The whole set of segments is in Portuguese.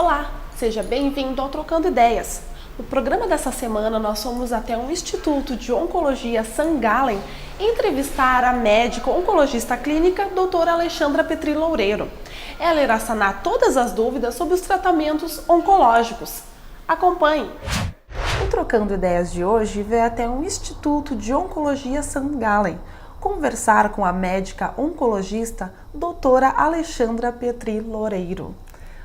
Olá, seja bem-vindo ao Trocando Ideias. No programa dessa semana, nós fomos até um Instituto de Oncologia St. Gallen entrevistar a médica oncologista clínica doutora Alexandra Petri Loureiro. Ela irá sanar todas as dúvidas sobre os tratamentos oncológicos. Acompanhe! O Trocando Ideias de hoje veio até um Instituto de Oncologia St. Gallen conversar com a médica oncologista doutora Alexandra Petri Loureiro.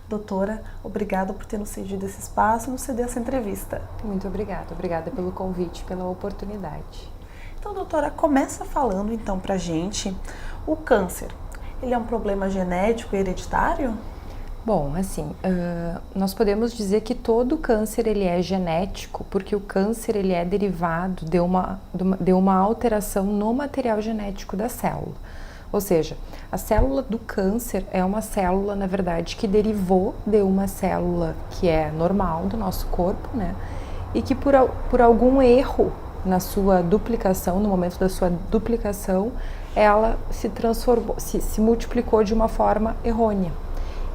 Doutora, obrigada por ter nos cedido esse espaço e nos ceder essa entrevista. Muito obrigada pelo convite, pela oportunidade. Então, doutora, começa falando então pra gente, o câncer, ele é um problema genético e hereditário? Bom, assim, nós podemos dizer que todo câncer ele é genético, porque o câncer ele é derivado de uma alteração no material genético da célula. Ou seja, a célula do câncer é uma célula, na verdade, que derivou de uma célula que é normal do nosso corpo, né? E que por algum erro na sua duplicação, no momento da sua duplicação, ela se transformou, se multiplicou de uma forma errônea.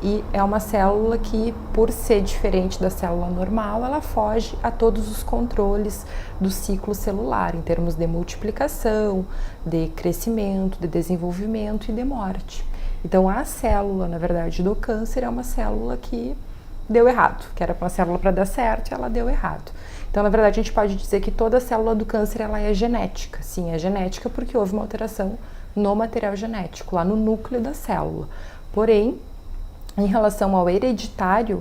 E é uma célula que, por ser diferente da célula normal, ela foge a todos os controles do ciclo celular, em termos de multiplicação, de crescimento, de desenvolvimento e de morte. Então, a célula, na verdade, do câncer é uma célula que deu errado, que era uma célula para dar certo e ela deu errado. Então, na verdade, a gente pode dizer que toda célula do câncer ela é genética. Sim, é genética porque houve uma alteração no material genético, lá no núcleo da célula. Porém, em relação ao hereditário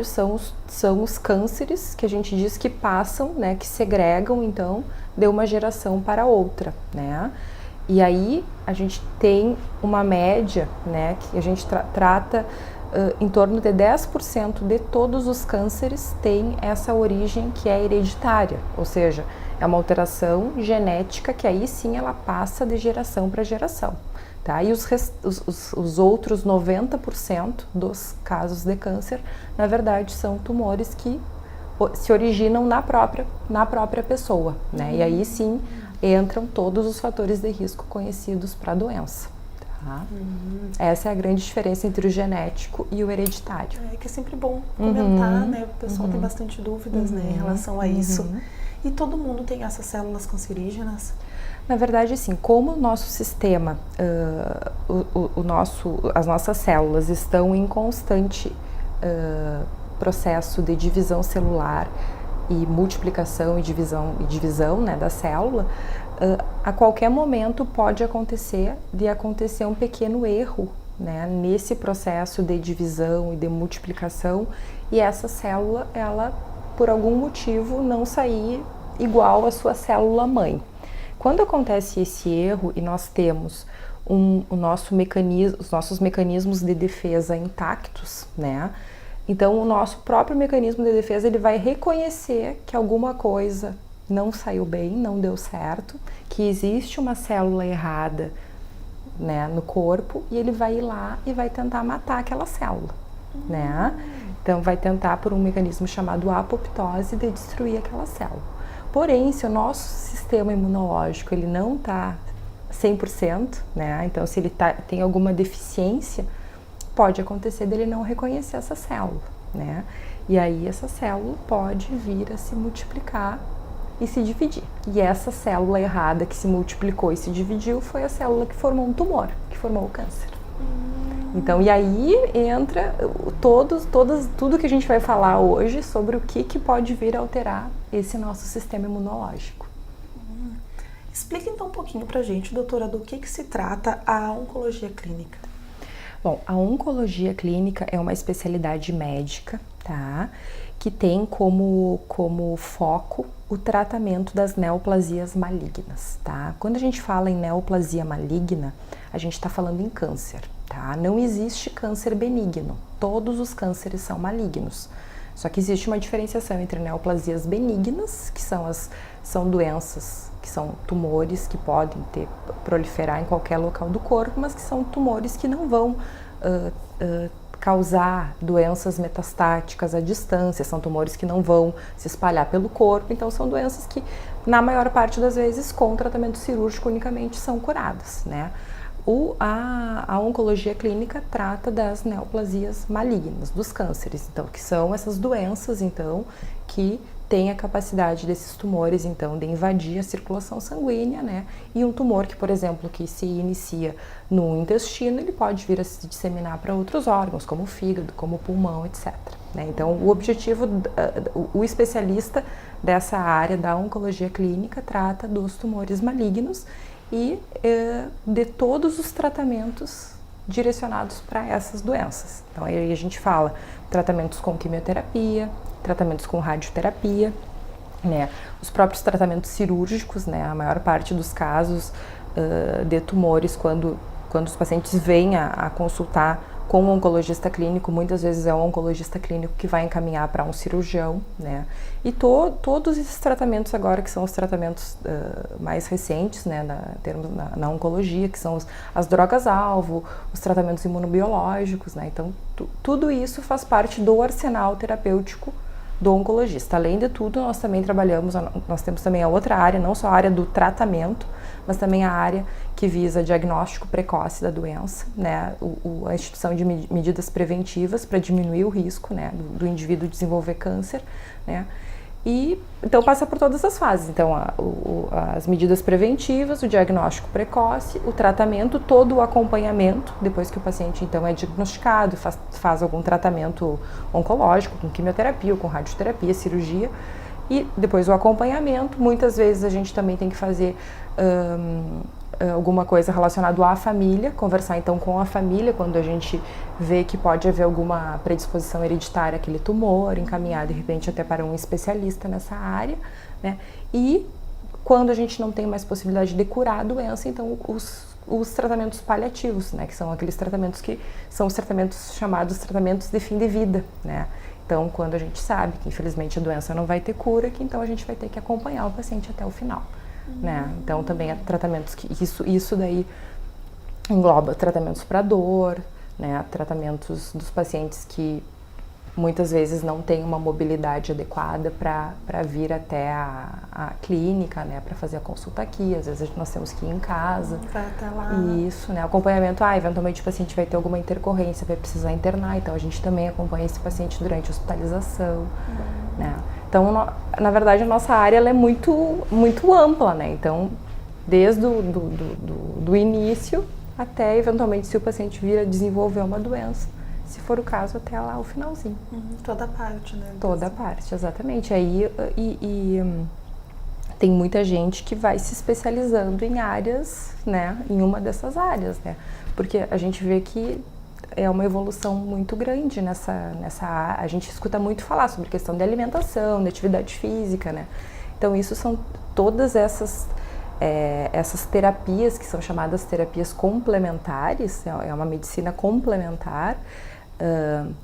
são os cânceres que a gente diz que passam, né, que segregam, então, de uma geração para outra, né? E aí a gente tem uma média, né, que a gente trata em torno de 10% de todos os cânceres tem essa origem que é hereditária, ou seja, é uma alteração genética que aí sim ela passa de geração para geração. Tá? E os outros 90% dos casos de câncer, na verdade, são tumores que se originam na própria pessoa, né? E aí sim entram todos os fatores de risco conhecidos para a doença. Tá? Essa é a grande diferença entre o genético e o hereditário. É que é sempre bom comentar, né? O pessoal tem bastante dúvidas, né, em relação a isso. E todo mundo tem essas células cancerígenas? Na verdade, sim, como o nosso sistema, as nossas células estão em constante processo de divisão celular e multiplicação e divisão, né, da célula, a qualquer momento pode acontecer um pequeno erro, né, nesse processo de divisão e de multiplicação e essa célula, ela, por algum motivo, não sair igual à sua célula mãe. Quando acontece esse erro e nós temos os nossos mecanismos de defesa intactos, né? Então o nosso próprio mecanismo de defesa ele vai reconhecer que alguma coisa não saiu bem, não deu certo, que existe uma célula errada, né, no corpo e ele vai ir lá e vai tentar matar aquela célula, né? Então vai tentar por um mecanismo chamado apoptose de destruir aquela célula. Porém, se o nosso sistema imunológico ele não está 100%, né? Então se ele tem alguma deficiência, pode acontecer dele não reconhecer essa célula, né? E aí essa célula pode vir a se multiplicar e se dividir. E essa célula errada que se multiplicou e se dividiu foi a célula que formou um tumor, que formou o câncer. Então, e aí entra tudo que a gente vai falar hoje sobre o que pode vir a alterar esse nosso sistema imunológico. Explica então um pouquinho pra gente, doutora, do que se trata a oncologia clínica. Bom, a oncologia clínica é uma especialidade médica, tá? Que tem como foco o tratamento das neoplasias malignas, tá? Quando a gente fala em neoplasia maligna, a gente está falando em câncer, tá? Não existe câncer benigno, todos os cânceres são malignos. Só que existe uma diferenciação entre neoplasias benignas, que são doenças, que são tumores que podem proliferar em qualquer local do corpo, mas que são tumores que não vão causar doenças metastáticas à distância, são tumores que não vão se espalhar pelo corpo, então são doenças que, na maior parte das vezes, com tratamento cirúrgico unicamente são curadas, né? A oncologia clínica trata das neoplasias malignas, dos cânceres, então, que são essas doenças, então, que têm a capacidade desses tumores, então, de invadir a circulação sanguínea, né? E um tumor que, por exemplo, que se inicia no intestino, ele pode vir a se disseminar para outros órgãos, como o fígado, como o pulmão, etc. Né? Então, o objetivo, o especialista dessa área da oncologia clínica trata dos tumores malignos e de todos os tratamentos direcionados para essas doenças. Então, aí a gente fala tratamentos com quimioterapia, tratamentos com radioterapia, né? Os próprios tratamentos cirúrgicos, né? A maior parte dos casos de tumores, quando os pacientes vêm a consultar com um oncologista clínico, muitas vezes é um oncologista clínico que vai encaminhar para um cirurgião, né? E todos esses tratamentos agora, que são os tratamentos mais recentes, né, na oncologia, que são as drogas-alvo, os tratamentos imunobiológicos, né? Então, tudo isso faz parte do arsenal terapêutico do oncologista. Além de tudo, nós também nós temos também a outra área, não só a área do tratamento, mas também a área que visa diagnóstico precoce da doença, né? A instituição de medidas preventivas para diminuir o risco, né, do indivíduo desenvolver câncer, né? E então passa por todas as fases, então as medidas preventivas, o diagnóstico precoce, o tratamento, todo o acompanhamento, depois que o paciente então é diagnosticado, faz algum tratamento oncológico, com quimioterapia ou com radioterapia, cirurgia, e depois o acompanhamento. Muitas vezes a gente também tem que fazer alguma coisa relacionada à família, conversar então com a família quando a gente vê que pode haver alguma predisposição hereditária àquele tumor, encaminhar de repente até para um especialista nessa área, né? E quando a gente não tem mais possibilidade de curar a doença, então os tratamentos paliativos, né? Que são aqueles tratamentos que são os tratamentos chamados tratamentos de fim de vida, né? Então, quando a gente sabe que infelizmente a doença não vai ter cura, que então a gente vai ter que acompanhar o paciente até o final. Né? Então também há tratamentos que isso daí engloba tratamentos para dor, né? Tratamentos dos pacientes que muitas vezes não têm uma mobilidade adequada para vir até a clínica, né? Para fazer a consulta aqui, às vezes nós temos que ir em casa. Vai até lá. Isso, né? Acompanhamento, eventualmente o paciente vai ter alguma intercorrência, vai precisar internar, então a gente também acompanha esse paciente durante a hospitalização, né? Então, na verdade, a nossa área ela é muito, muito ampla, né? Então, desde do início até, eventualmente, se o paciente vir a desenvolver uma doença, se for o caso, até lá o finalzinho. Toda a parte, né? Toda a parte, exatamente. Aí, tem muita gente que vai se especializando em áreas, né? Em uma dessas áreas, né? Porque a gente vê que é uma evolução muito grande nessa área. A gente escuta muito falar sobre questão de alimentação, de atividade física, né? Então, isso são todas essas terapias que são chamadas terapias complementares, é uma medicina complementar.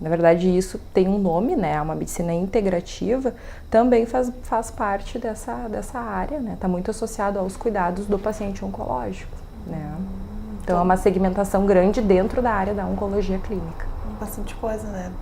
Na verdade, isso tem um nome, né? É uma medicina integrativa, também faz parte dessa área, né? Está muito associado aos cuidados do paciente oncológico, né? Então, é uma segmentação grande dentro da área da oncologia clínica. Bastante coisa, né?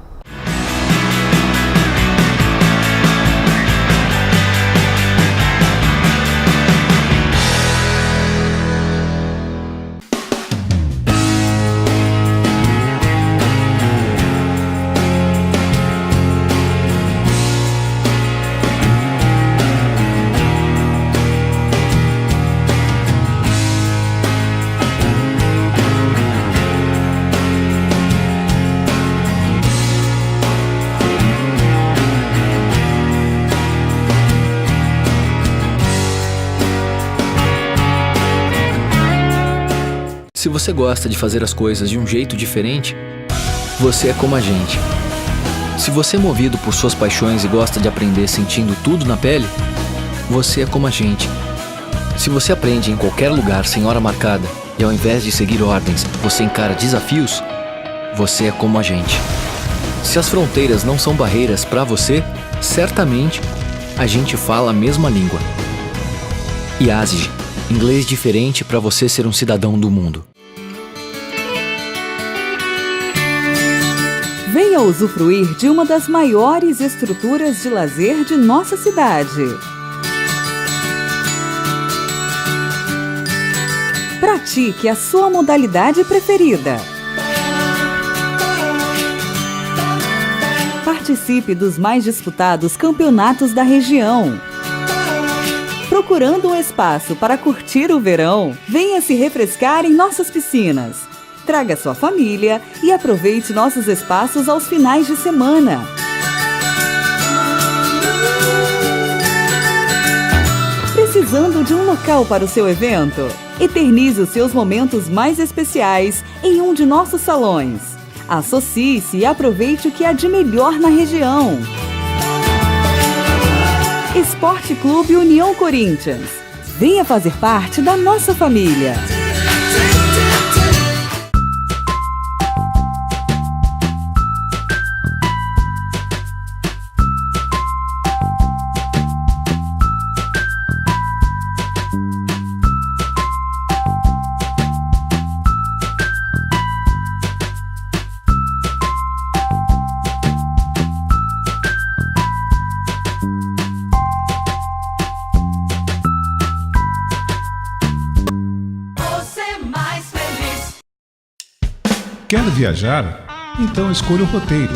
Se você gosta de fazer as coisas de um jeito diferente, você é como a gente. Se você é movido por suas paixões e gosta de aprender sentindo tudo na pele, você é como a gente. Se você aprende em qualquer lugar sem hora marcada e ao invés de seguir ordens, você encara desafios, você é como a gente. Se as fronteiras não são barreiras para você, certamente a gente fala a mesma língua. IASG, inglês diferente para você ser um cidadão do mundo. Venha usufruir de uma das maiores estruturas de lazer de nossa cidade. Pratique a sua modalidade preferida. Participe dos mais disputados campeonatos da região. Procurando um espaço para curtir o verão, venha se refrescar em nossas piscinas. Traga sua família e aproveite nossos espaços aos finais de semana. Precisando de um local para o seu evento? Eternize os seus momentos mais especiais em um de nossos salões. Associe-se e aproveite o que há de melhor na região. Esporte Clube União Corinthians. Venha fazer parte da nossa família. Quer viajar? Então escolha o roteiro.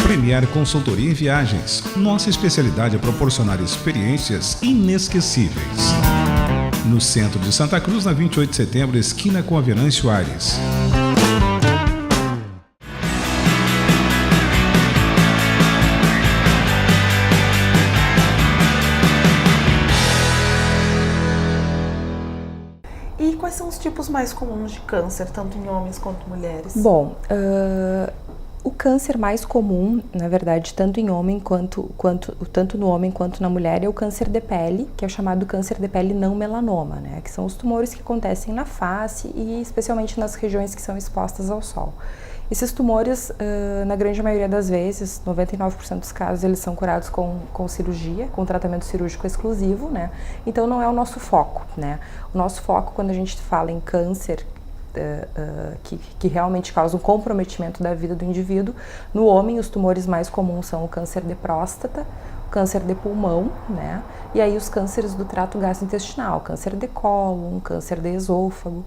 Premier Consultoria em Viagens. Nossa especialidade é proporcionar experiências inesquecíveis. No centro de Santa Cruz, na 28 de setembro, esquina com a Venâncio Aires. E quais são os tipos mais comuns de câncer, tanto em homens quanto em mulheres? Bom, o câncer mais comum, na verdade, tanto no homem quanto na mulher, é o câncer de pele, que é o chamado câncer de pele não melanoma, né? Que são os tumores que acontecem na face e especialmente nas regiões que são expostas ao sol. Esses tumores, na grande maioria das vezes, 99% dos casos, eles são curados com cirurgia, com tratamento cirúrgico exclusivo, né? Então não é o nosso foco, né? O nosso foco, quando a gente fala em câncer, que realmente causa um comprometimento da vida do indivíduo, no homem os tumores mais comuns são o câncer de próstata, o câncer de pulmão, né? E aí os cânceres do trato gastrointestinal, câncer de cólon, câncer de esôfago,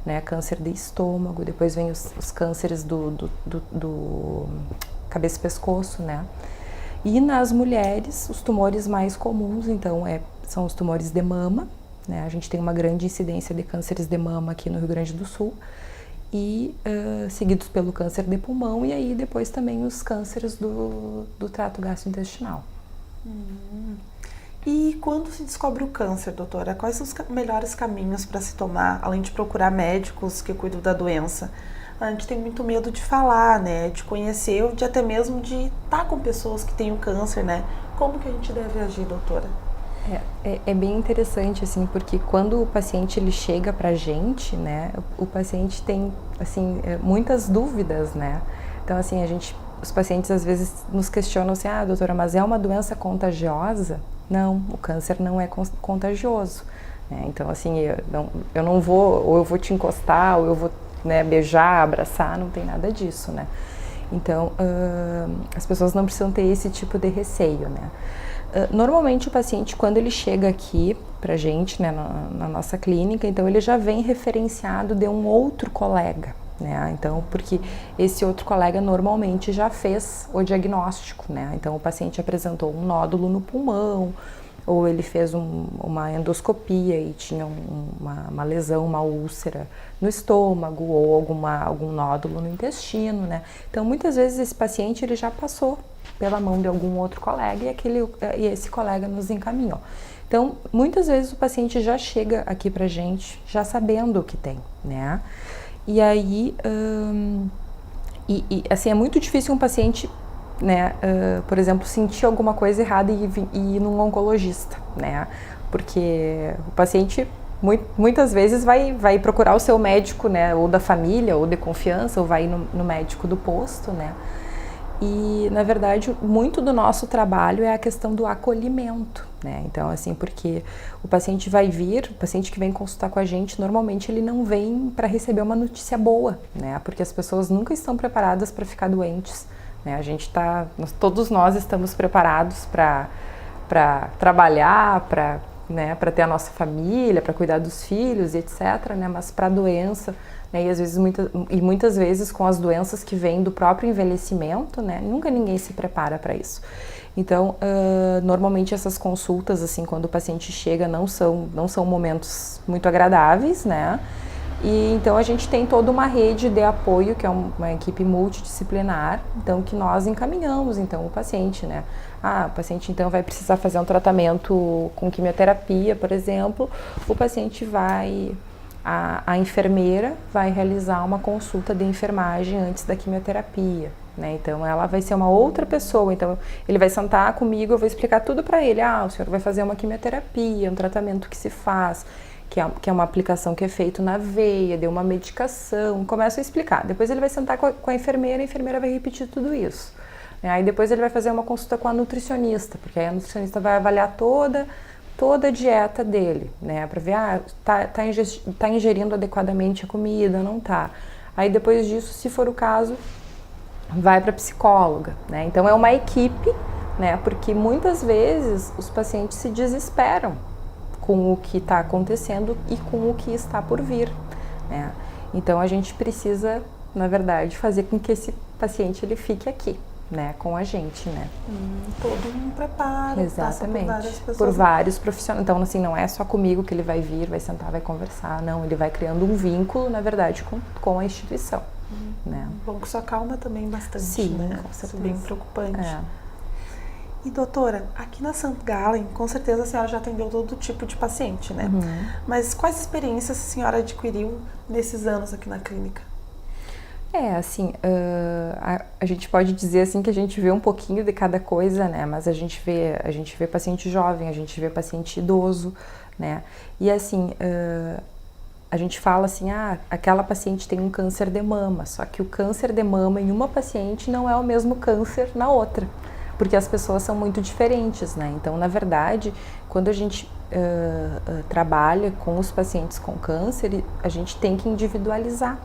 né? Câncer de estômago, depois vem os cânceres do cabeça e pescoço, né? E nas mulheres, os tumores mais comuns, então, são os tumores de mama, né? A gente tem uma grande incidência de cânceres de mama aqui no Rio Grande do Sul, e seguidos pelo câncer de pulmão, e aí depois também os cânceres do trato gastrointestinal. E quando se descobre o câncer, doutora, quais são os melhores caminhos para se tomar, além de procurar médicos que cuidam da doença? A gente tem muito medo de falar, né, de conhecer, ou de até mesmo de estar com pessoas que têm o câncer, né? Como que a gente deve agir, doutora? É bem interessante, assim, porque quando o paciente ele chega pra gente, né, o paciente tem, assim, muitas dúvidas, né? Então, assim, os pacientes às vezes nos questionam assim, doutora, mas é uma doença contagiosa? Não, o câncer não é contagioso, né? Então, assim, eu não vou, ou eu vou te encostar, ou eu vou, né, beijar, abraçar, não tem nada disso, né? Então, as pessoas não precisam ter esse tipo de receio, né? Normalmente o paciente, quando ele chega aqui pra gente, né, na nossa clínica, então ele já vem referenciado de um outro colega, né? Então, porque esse outro colega normalmente já fez o diagnóstico, né? Então o paciente apresentou um nódulo no pulmão, ou ele fez uma endoscopia e tinha uma lesão, uma úlcera no estômago, ou algum nódulo no intestino, né? Então muitas vezes esse paciente ele já passou pela mão de algum outro colega e esse colega nos encaminhou. Então, muitas vezes o paciente já chega aqui pra gente já sabendo o que tem, né? E aí, assim, é muito difícil um paciente, né, por exemplo, sentir alguma coisa errada e ir num oncologista, né? Porque o paciente muitas vezes vai procurar o seu médico, né, ou da família, ou de confiança, ou vai no médico do posto, né? E, na verdade, muito do nosso trabalho é a questão do acolhimento, né? Então, assim, porque o paciente vai vir, o paciente que vem consultar com a gente, normalmente ele não vem para receber uma notícia boa, né? Porque as pessoas nunca estão preparadas para ficar doentes, né? Todos nós estamos preparados para trabalhar, né, para ter a nossa família, para cuidar dos filhos, etc., né? Mas para a doença, né, e às vezes muitas vezes com as doenças que vêm do próprio envelhecimento, né, nunca ninguém se prepara para isso. Então, normalmente essas consultas, assim, quando o paciente chega, não são momentos muito agradáveis, né? E então a gente tem toda uma rede de apoio, que é uma equipe multidisciplinar, então que nós encaminhamos então o paciente, né? O paciente então vai precisar fazer um tratamento com quimioterapia, por exemplo, o paciente a enfermeira vai realizar uma consulta de enfermagem antes da quimioterapia, né? Então ela vai ser uma outra pessoa, então ele vai sentar comigo, eu vou explicar tudo para ele, o senhor vai fazer uma quimioterapia, um tratamento que se faz, que é uma aplicação que é feito na veia, de uma medicação, começo a explicar. Depois ele vai sentar com a enfermeira vai repetir tudo isso. Aí depois ele vai fazer uma consulta com a nutricionista, porque aí a nutricionista vai avaliar toda a dieta dele, né, para ver, tá ingerindo adequadamente a comida, não tá. Aí depois disso, se for o caso, vai para psicóloga, né. Então é uma equipe, né, porque muitas vezes os pacientes se desesperam com o que está acontecendo e com o que está por vir, né. Então a gente precisa, na verdade, fazer com que esse paciente ele fique aqui, né, com a gente, né. Todo um preparo. Exatamente. Por vários profissionais. Então, assim, não é só comigo que ele vai vir, vai sentar, vai conversar. Não, ele vai criando um vínculo, na verdade, com a instituição, né. Bom, que isso acalma também bastante, sim, né? Com certeza. Isso é bem preocupante. É. E doutora, aqui na St. Gallen, com certeza a senhora já atendeu todo tipo de paciente, né? Mas quais experiências a senhora adquiriu nesses anos aqui na clínica? Assim, a gente pode dizer assim que a gente vê um pouquinho de cada coisa, né? Mas a gente vê paciente jovem, a gente vê paciente idoso, né? E assim, a gente fala assim, aquela paciente tem um câncer de mama, só que o câncer de mama em uma paciente não é o mesmo câncer na outra, porque as pessoas são muito diferentes, né? Então, na verdade, quando a gente trabalha com os pacientes com câncer, a gente tem que individualizar,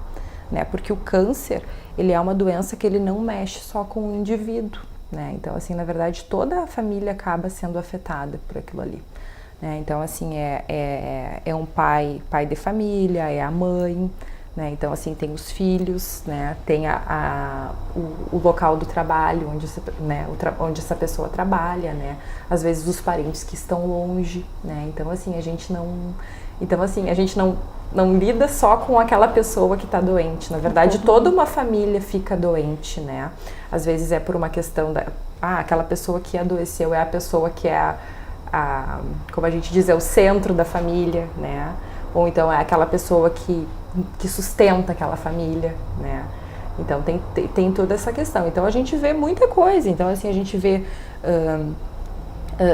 né? Porque o câncer, ele é uma doença que ele não mexe só com o indivíduo, né? Então, assim, na verdade, toda a família acaba sendo afetada por aquilo ali, né? Então, assim, é um pai de família, é a mãe, né? Então, assim, tem os filhos, né? Tem o local do trabalho, onde essa pessoa trabalha, né? Às vezes os parentes que estão longe, né? Então, assim, a gente não lida só com aquela pessoa que está doente. Na verdade, toda uma família fica doente, né? Às vezes é por uma questão aquela pessoa que adoeceu é a pessoa que é como a gente diz, é o centro da família, né? Ou então é aquela pessoa que sustenta aquela família, né? Então tem toda essa questão. Então a gente vê muita coisa. Então, assim, a gente vê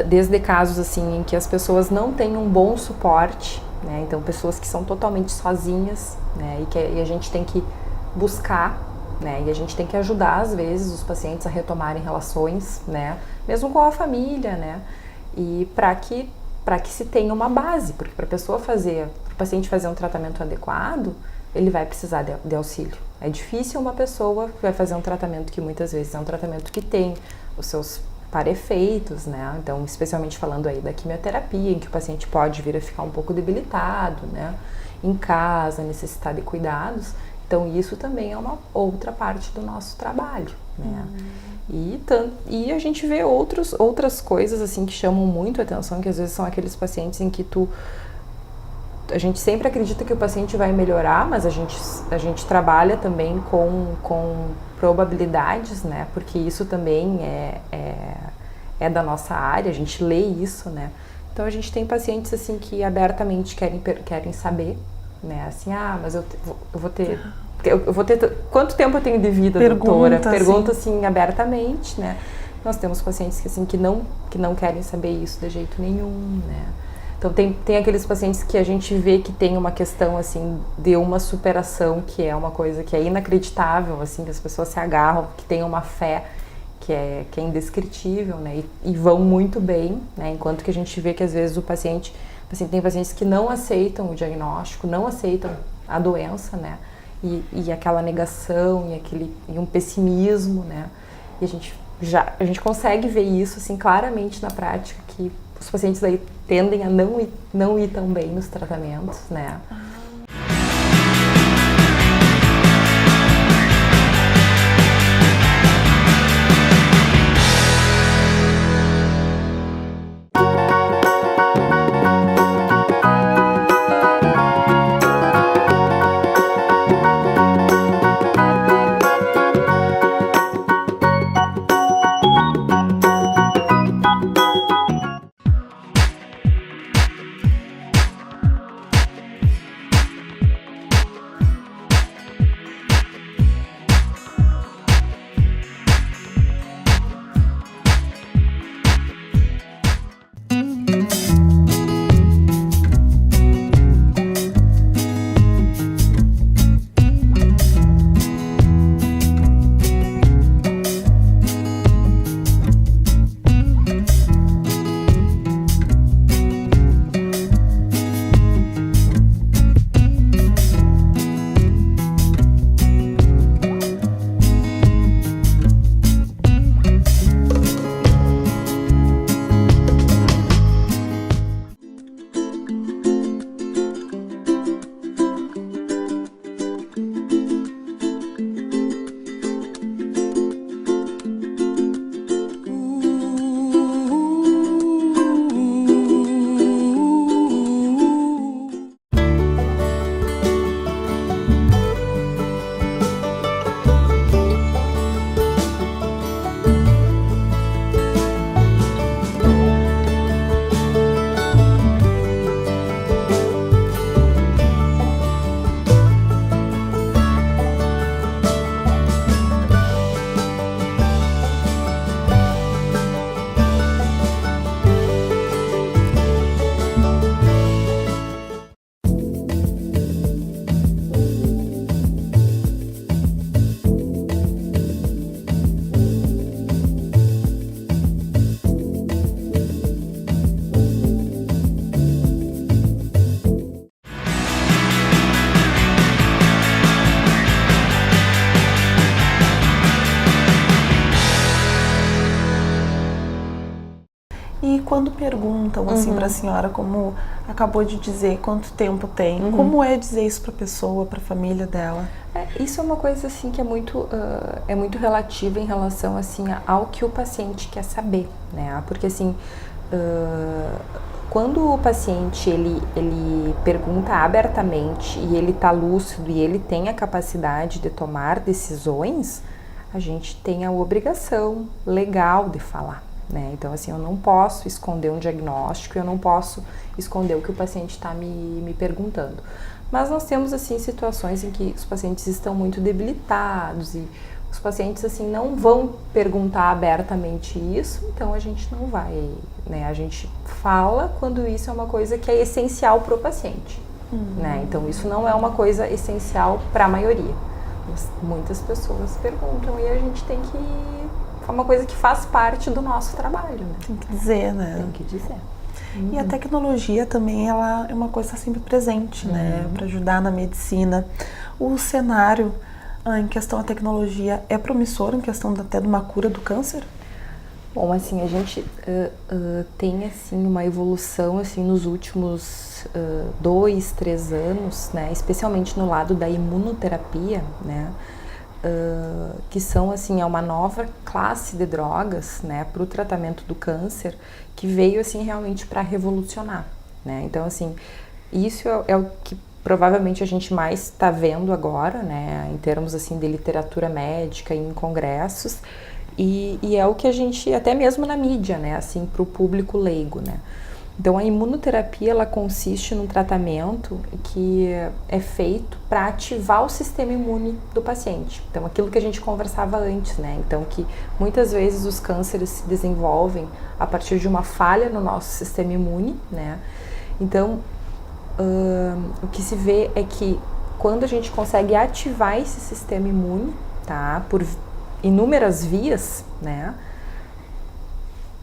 desde casos assim em que as pessoas não têm um bom suporte, né? Então pessoas que são totalmente sozinhas, né? E a gente tem que buscar, né? E a gente tem que ajudar às vezes os pacientes a retomarem relações, né? Mesmo com a família, né? E para que se tenha uma base, porque para o paciente fazer um tratamento adequado, ele vai precisar de auxílio. É difícil uma pessoa que vai fazer um tratamento que muitas vezes é um tratamento que tem os seus para-efeitos, né? Então, especialmente falando aí da quimioterapia, em que o paciente pode vir a ficar um pouco debilitado, né? Em casa, necessitar de cuidados. Então, isso também é uma outra parte do nosso trabalho, né? E a gente vê outras coisas assim que chamam muito a atenção, que às vezes são aqueles pacientes em que a gente sempre acredita que o paciente vai melhorar, mas a gente trabalha também com probabilidades, né? Porque isso também é da nossa área, a gente lê isso, né? Então a gente tem pacientes assim que abertamente querem saber, né? Assim, mas eu vou ter quanto tempo eu tenho de vida, doutora? Pergunta assim abertamente, né? Nós temos pacientes que não querem saber isso de jeito nenhum, né? Então tem aqueles pacientes que a gente vê que tem uma questão assim de uma superação, que é uma coisa que é inacreditável, assim, que as pessoas se agarram, que tem uma fé que é indescritível, né, e vão muito bem, né, enquanto que a gente vê que às vezes tem pacientes que não aceitam o diagnóstico, não aceitam a doença, né, e aquela negação e um pessimismo, né, e a gente consegue ver isso assim claramente na prática, que os pacientes aí tendem a não ir tão bem nos tratamentos, né. E quando perguntam assim para a senhora, como acabou de dizer, quanto tempo tem, como é dizer isso para a pessoa, para a família dela? Isso é uma coisa assim que é muito relativa em relação assim ao que o paciente quer saber, né? Porque assim, quando o paciente ele pergunta abertamente e ele está lúcido e ele tem a capacidade de tomar decisões, a gente tem a obrigação legal de falar. Né? Então, assim, eu não posso esconder um diagnóstico, eu não posso esconder o que o paciente está me perguntando. Mas nós temos, assim, situações em que os pacientes estão muito debilitados e os pacientes, assim, não vão perguntar abertamente isso, então a gente não vai, né? A gente fala quando isso é uma coisa que é essencial para o paciente, né? Então, isso não é uma coisa essencial para a maioria. Mas muitas pessoas perguntam e a gente tem que... É uma coisa que faz parte do nosso trabalho, né? Tem que dizer, né? Tem que dizer. E a tecnologia também, ela é uma coisa sempre presente, né? Para ajudar na medicina. O cenário em questão da tecnologia é promissor em questão até de uma cura do câncer? Bom, assim, a gente tem, assim, uma evolução, assim, nos últimos 2, 3 anos, né? Especialmente no lado da imunoterapia, né? Que são, assim, é uma nova classe de drogas, né, para o tratamento do câncer, que veio, assim, realmente para revolucionar, né? Então, assim, isso é o que provavelmente a gente mais está vendo agora, né, em termos, assim, de literatura médica e em congressos, e é o que a gente, até mesmo na mídia, né, assim, para o público leigo, né. Então, a imunoterapia, ela consiste num tratamento que é feito para ativar o sistema imune do paciente. Então, aquilo que a gente conversava antes, né? Então, que muitas vezes os cânceres se desenvolvem a partir de uma falha no nosso sistema imune, né? Então, o que se vê é que quando a gente consegue ativar esse sistema imune, tá? Por inúmeras vias, né?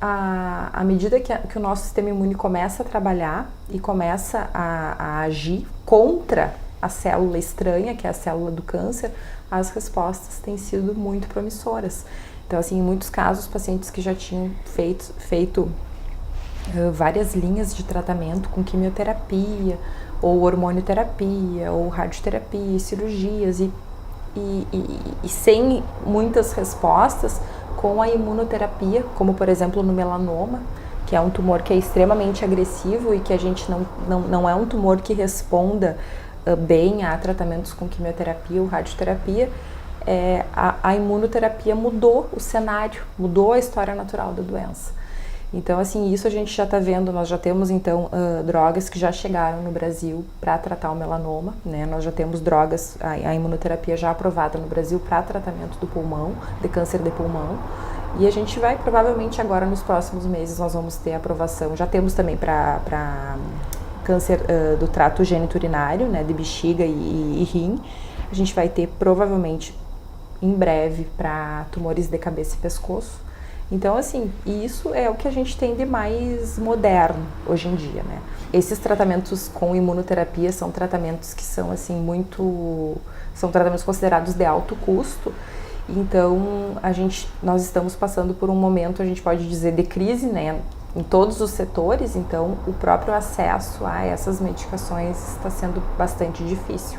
À medida que o nosso sistema imune começa a trabalhar e começa a agir contra a célula estranha, que é a célula do câncer, as respostas têm sido muito promissoras. Então, assim, em muitos casos, pacientes que já tinham feito várias linhas de tratamento com quimioterapia, ou hormonioterapia, ou radioterapia, cirurgias, e sem muitas respostas, com a imunoterapia, como por exemplo no melanoma, que é um tumor que é extremamente agressivo e que a gente não é um tumor que responda bem a tratamentos com quimioterapia ou radioterapia, a imunoterapia mudou o cenário, mudou a história natural da doença. Então, assim, isso a gente já está vendo, nós já temos, então, drogas que já chegaram no Brasil para tratar o melanoma, né? Nós já temos drogas, a imunoterapia já aprovada no Brasil para tratamento do pulmão, de câncer de pulmão, e a gente vai, provavelmente agora nos próximos meses, nós vamos ter aprovação, já temos também para câncer do trato geniturinário, né, de bexiga e rim, a gente vai ter, provavelmente, em breve, para tumores de cabeça e pescoço. Então, assim, isso é o que a gente tem de mais moderno hoje em dia, né? Esses tratamentos com imunoterapia são tratamentos que são, assim, são tratamentos considerados de alto custo. Então, nós estamos passando por um momento, a gente pode dizer, de crise, né? Em todos os setores, então, o próprio acesso a essas medicações está sendo bastante difícil,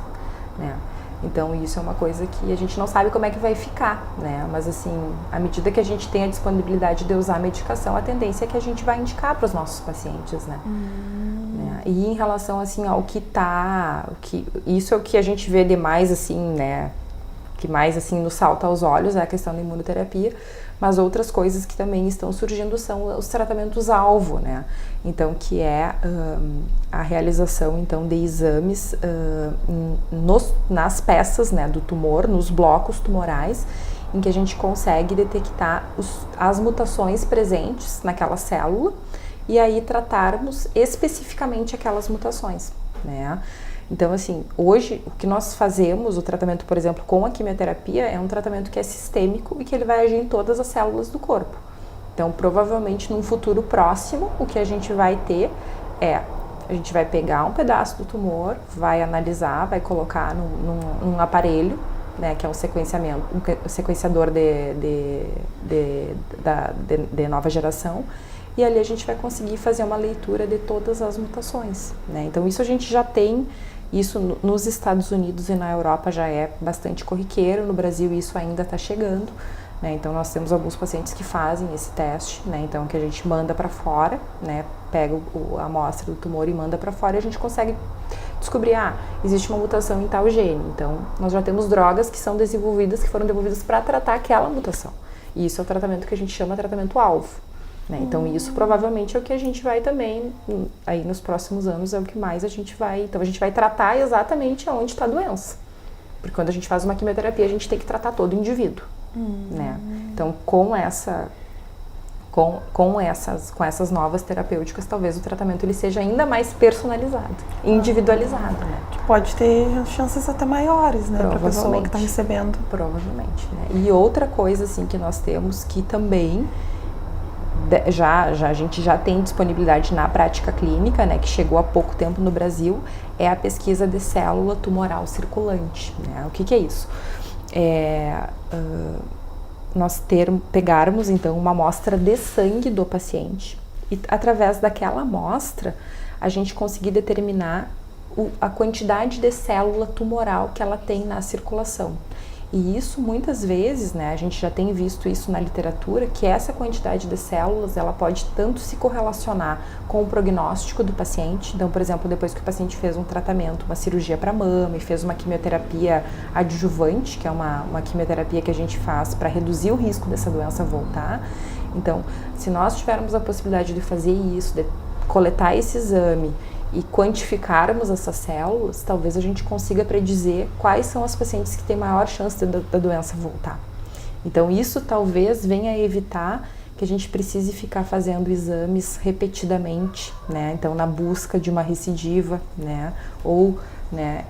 né? Então, isso é uma coisa que a gente não sabe como é que vai ficar, né? Mas, assim, à medida que a gente tem a disponibilidade de usar a medicação, a tendência é que a gente vai indicar para os nossos pacientes, né? Né? E em relação, assim, ao isso é o que a gente vê demais, assim, né? Que mais, assim, nos salta aos olhos é a questão da imunoterapia, mas outras coisas que também estão surgindo são os tratamentos-alvo, né? Então, que é a realização, então, de exames nas peças, né, do tumor, nos blocos tumorais, em que a gente consegue detectar as mutações presentes naquela célula e aí tratarmos especificamente aquelas mutações, né? Então, assim, hoje o que nós fazemos, o tratamento, por exemplo, com a quimioterapia, é um tratamento que é sistêmico e que ele vai agir em todas as células do corpo. Então, provavelmente, num futuro próximo, o que a gente vai ter a gente vai pegar um pedaço do tumor, vai analisar, vai colocar num aparelho, né, que é um sequenciador de nova geração, e ali a gente vai conseguir fazer uma leitura de todas as mutações, né? Então, isso a gente já tem. Isso nos Estados Unidos e na Europa já é bastante corriqueiro, no Brasil isso ainda está chegando, né? Então nós temos alguns pacientes que fazem esse teste, né? Então que a gente manda para fora, né? Pega a amostra do tumor e manda para fora e a gente consegue descobrir, existe uma mutação em tal gene. Então nós já temos drogas que foram desenvolvidas para tratar aquela mutação. E isso é o tratamento que a gente chama de tratamento-alvo. Né? Então isso provavelmente é o que a gente vai também, aí nos próximos anos é o que mais a gente vai, então a gente vai tratar exatamente onde está a doença, porque quando a gente faz uma quimioterapia a gente tem que tratar todo o indivíduo, né? Então com essas novas terapêuticas talvez o tratamento ele seja ainda mais personalizado, individualizado, né? Que pode ter chances até maiores, né, para a pessoa que está recebendo. Provavelmente, né? E outra coisa assim que nós temos que também a gente já tem disponibilidade na prática clínica, né, que chegou há pouco tempo no Brasil, é a pesquisa de célula tumoral circulante, né? O que é isso? Nós pegarmos, então, uma amostra de sangue do paciente e, através daquela amostra, a gente conseguir determinar a quantidade de célula tumoral que ela tem na circulação. E isso, muitas vezes, né, a gente já tem visto isso na literatura, que essa quantidade de células, ela pode tanto se correlacionar com o prognóstico do paciente. Então, por exemplo, depois que o paciente fez um tratamento, uma cirurgia para mama e fez uma quimioterapia adjuvante, que é uma quimioterapia que a gente faz para reduzir o risco dessa doença voltar. Então, se nós tivermos a possibilidade de fazer isso, de coletar esse exame e quantificarmos essas células, talvez a gente consiga predizer quais são as pacientes que têm maior chance da doença voltar. Então isso talvez venha a evitar que a gente precise ficar fazendo exames repetidamente, né? Então na busca de uma recidiva, né? Ou né,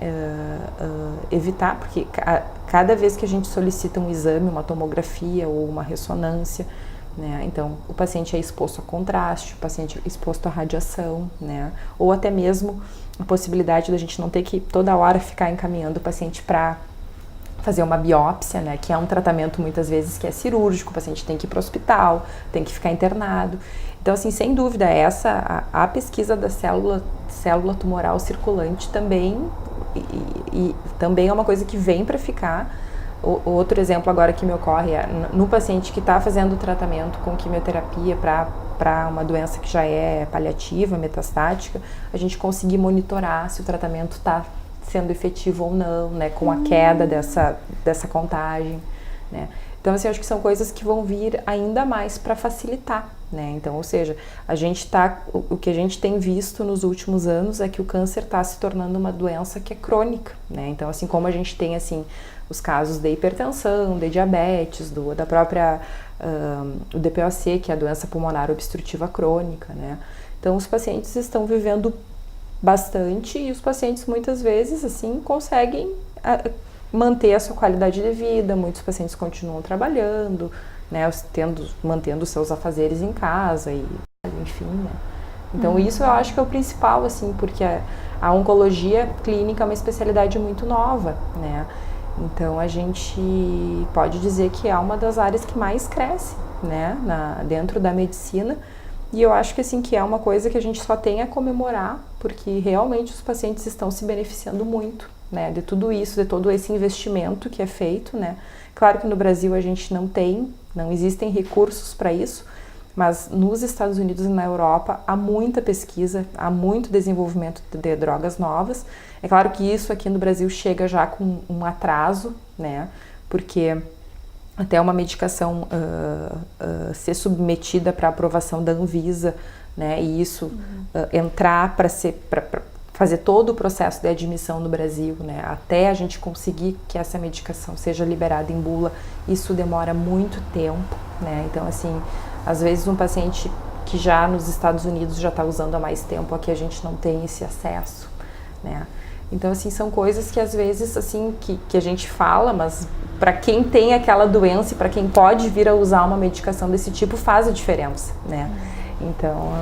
evitar, porque cada vez que a gente solicita um exame, uma tomografia ou uma ressonância, né, então o paciente é exposto a contraste, o paciente é exposto à radiação, né, ou até mesmo a possibilidade da gente não ter que toda hora ficar encaminhando o paciente para fazer uma biópsia, né, que é um tratamento muitas vezes que é cirúrgico, o paciente tem que ir para o hospital, tem que ficar internado. Então, assim, sem dúvida, a pesquisa da célula tumoral circulante também, também é uma coisa que vem para ficar. Outro exemplo agora que me ocorre é no paciente que está fazendo o tratamento com quimioterapia para uma doença que já é paliativa, metastática, a gente conseguir monitorar se o tratamento está sendo efetivo ou não, né, com a queda dessa contagem, né. Então, assim, acho que são coisas que vão vir ainda mais para facilitar, né. Então, ou seja, o que a gente tem visto nos últimos anos é que o câncer está se tornando uma doença que é crônica, né. Então, assim como a gente tem, assim, os casos de hipertensão, de diabetes, da própria o DPOC, que é a doença pulmonar obstrutiva crônica, né. Então, os pacientes estão vivendo bastante e os pacientes muitas vezes, assim, conseguem manter a sua qualidade de vida, muitos pacientes continuam trabalhando, né, mantendo seus afazeres em casa e enfim, né. Então isso eu acho que é o principal, assim, porque a oncologia clínica é uma especialidade muito nova, né. Então a gente pode dizer que é uma das áreas que mais cresce, né, dentro da medicina. E eu acho que, assim, que é uma coisa que a gente só tem a comemorar, porque realmente os pacientes estão se beneficiando muito, né, de tudo isso, de todo esse investimento que é feito, né. Claro que no Brasil a gente não existem recursos para isso, mas nos Estados Unidos e na Europa há muita pesquisa, há muito desenvolvimento de drogas novas. É claro que isso aqui no Brasil chega já com um atraso, né, porque até uma medicação ser submetida para aprovação da Anvisa, né, e isso entrar para fazer todo o processo de admissão no Brasil, né, até a gente conseguir que essa medicação seja liberada em bula, isso demora muito tempo, né. Então, assim, às vezes um paciente que já nos Estados Unidos já está usando há mais tempo, aqui a gente não tem esse acesso, né. Então, assim, são coisas que às vezes, assim, que a gente fala, mas para quem tem aquela doença e para quem pode vir a usar uma medicação desse tipo, faz a diferença, né. Então,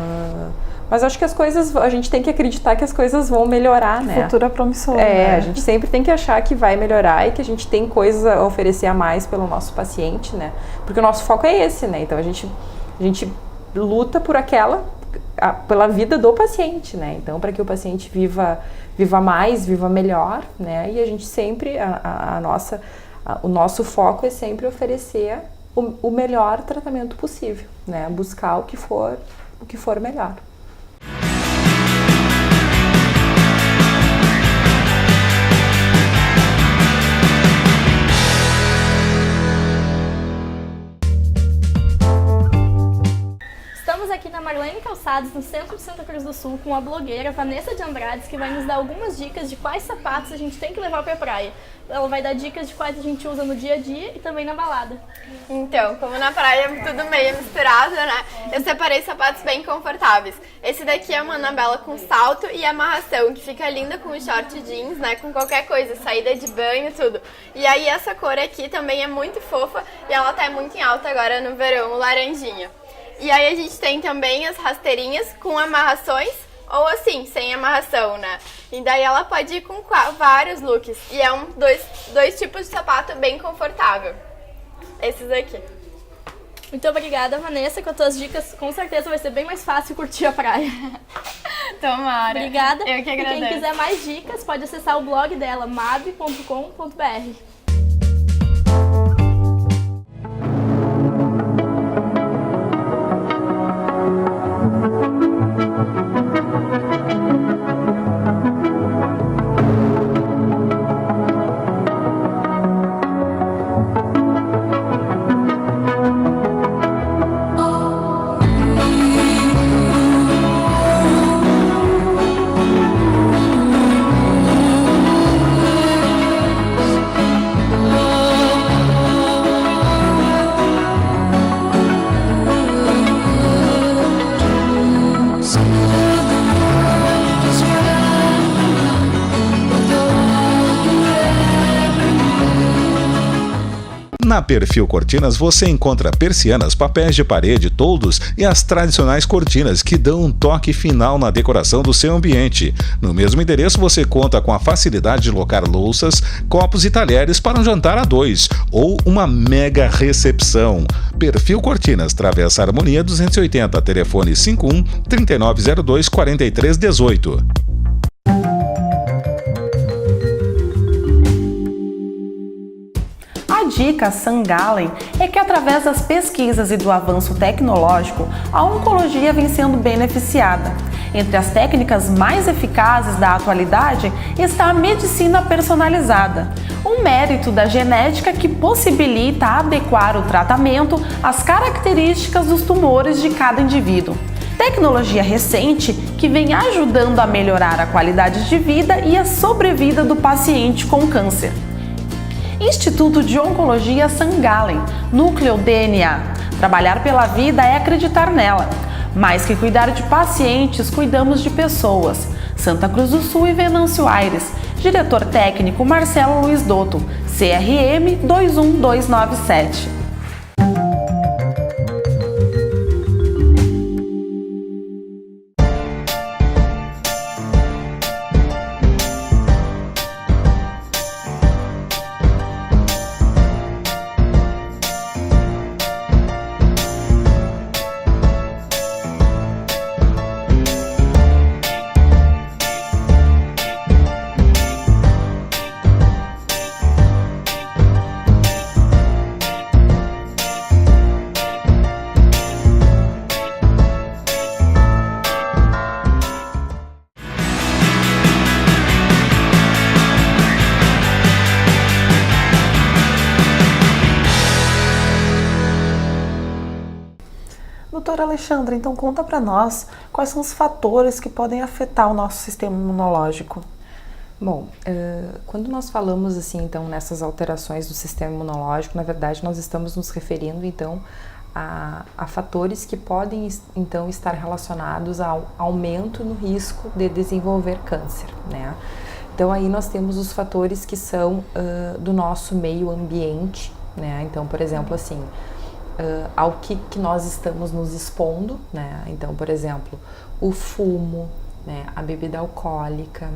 mas acho que as coisas, a gente tem que acreditar que as coisas vão melhorar, né. O futuro é promissor, né? A gente sempre tem que achar que vai melhorar e que a gente tem coisas a oferecer a mais pelo nosso paciente, né. Porque o nosso foco é esse, né. Então, a gente luta pela vida do paciente, né. Então, para que o paciente viva mais, viva melhor, né. E a gente sempre, o nosso foco é sempre oferecer o melhor tratamento possível, né. Buscar o que for melhor. Estamos aqui na Marlene Calçados, no centro de Santa Cruz do Sul, com a blogueira Vanessa de Andrades, que vai nos dar algumas dicas de quais sapatos a gente tem que levar para a praia. Ela vai dar dicas de quais a gente usa no dia a dia e também na balada. Então, como na praia é tudo meio misturado, né? Eu separei sapatos bem confortáveis. Esse daqui é uma Anabela com salto e amarração, que fica linda com short jeans, né? Com qualquer coisa, saída de banho, tudo. E aí essa cor aqui também é muito fofa e ela tá muito em alta agora no verão, o laranjinha. E aí a gente tem também as rasteirinhas com amarrações ou assim, sem amarração, né? E daí ela pode ir com vários looks. E é dois tipos de sapato bem confortável. Esses aqui. Muito obrigada, Vanessa, com as tuas dicas. Com certeza vai ser bem mais fácil curtir a praia. Tomara. Obrigada. Eu que agradeço. E quem quiser mais dicas pode acessar o blog dela, mab.com.br. Na Perfil Cortinas você encontra persianas, papéis de parede, toldos e as tradicionais cortinas que dão um toque final na decoração do seu ambiente. No mesmo endereço você conta com a facilidade de locar louças, copos e talheres para um jantar a dois ou uma mega recepção. Perfil Cortinas, Travessa Harmonia 280, telefone 51 3902 4318. A dica Sangalen é que através das pesquisas e do avanço tecnológico, a oncologia vem sendo beneficiada. Entre as técnicas mais eficazes da atualidade está a medicina personalizada, um mérito da genética que possibilita adequar o tratamento às características dos tumores de cada indivíduo. Tecnologia recente que vem ajudando a melhorar a qualidade de vida e a sobrevida do paciente com câncer. Instituto de Oncologia Sangalen, Núcleo DNA. Trabalhar pela vida é acreditar nela. Mais que cuidar de pacientes, cuidamos de pessoas. Santa Cruz do Sul e Venâncio Aires. Diretor técnico Marcelo Luiz Dotto, CRM 21297. Doutora Alexandra, então conta para nós quais são os fatores que podem afetar o nosso sistema imunológico. Bom, quando nós falamos assim, então, nessas alterações do sistema imunológico, na verdade nós estamos nos referindo então a fatores que podem então estar relacionados ao aumento no risco de desenvolver câncer, né? Então aí nós temos os fatores que são do nosso meio ambiente, né? Então, por exemplo, assim, ao que nós estamos nos expondo, né? Então, por exemplo, o fumo, né? A bebida alcoólica,